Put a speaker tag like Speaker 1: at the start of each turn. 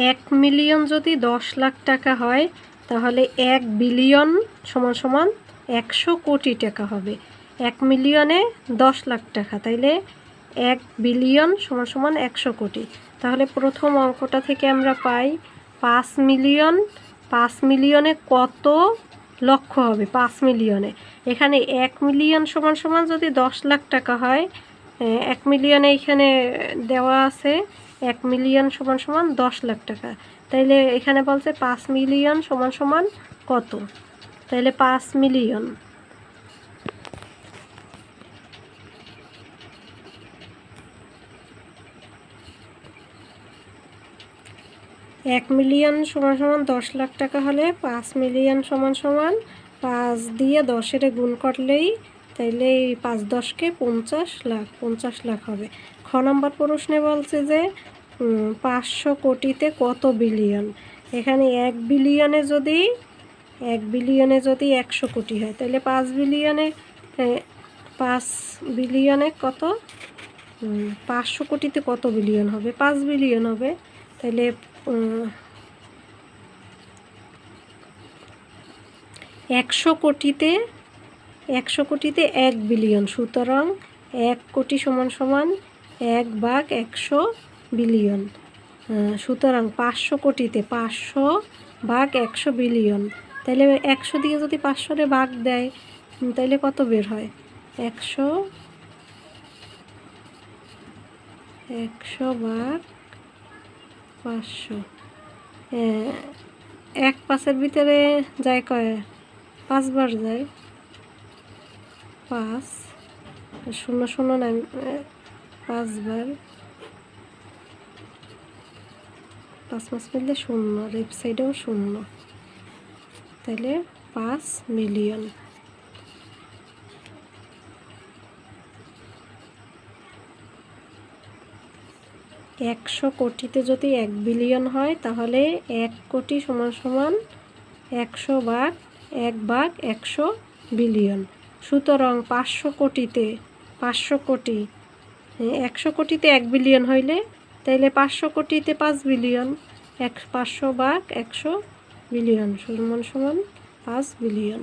Speaker 1: 1 million যদি 10 লাখ টাকা হয় তাহলে 1 বিলিয়ন সমান সমান 100 কোটি টাকা হবে। 1 মিলিয়নে 10 লাখ টাকা, তাইলে 1 বিলিয়ন সমান সমান 100 কোটি। তাহলে প্রথম অঙ্কটা থেকে আমরা পাই 5 মিলিয়ন। 5 মিলিয়নে কত লক্ষ হবে? 5 মিলিয়নে এখানে 1 মিলিয়ন সমান সমান যদি 10 লাখ টাকা হয়, 1 মিলিয়নে এখানে দেওয়া আছে 1 মিলিয়ন সমান সমান 10 লাখ টাকা। তাইলে এখানে বলছে 5 মিলিয়ন সমান সমান কত? তাইলে 5 মিলিয়ন এক মিলিয়ন সমান সমান 10 লাখ টাকা হলে 5 মিলিয়ন সমান সমান 5 দিয়ে 10-এর গুণ করলেই তাইলে 5 10-কে 50 লাখ, 50 লাখ হবে। খ নম্বর প্রশ্নে বলছে যে 500 কোটিতে কত বিলিয়ন? এখানে 1 বিলিয়নে যদি 100 কোটি হয় তাহলে 5 বিলিয়নে কত? 500 কোটিতে কত বিলিয়ন হবে? 5 বিলিয়ন হবে। তাহলে 100 কোটিতে 1 বিলিয়ন, সুতরাং 1 কোটি সমান সমান 1/100 বিলিয়ন। সুতরাং 500 কোটিতে 500/100 বিলিয়ন। তাহলে 100 দিয়ে যদি 500-রে ভাগ দেয় তাহলে কত বের হয়? 100/500। 1 5-এর ভিতরে যায় কয়? 5 বার যায়। 5 শূন্য শূন্য নাই, 5 বার 5 5 মিললে 0, লেফট সাইডেও 0। তাহলে 5 মিলিয়ন। একশো কোটিতে যদি 1 বিলিয়ন হয় তাহলে 1 কোটি সমান সমান 100/100 বিলিয়ন। সুতরাং 500 কোটিতে 100 কোটিতে 1 বিলিয়ন হইলে তাইলে 500 কোটিতে 5 বিলিয়ন। 500/100 বিলিয়ন সমান সমান 5 বিলিয়ন।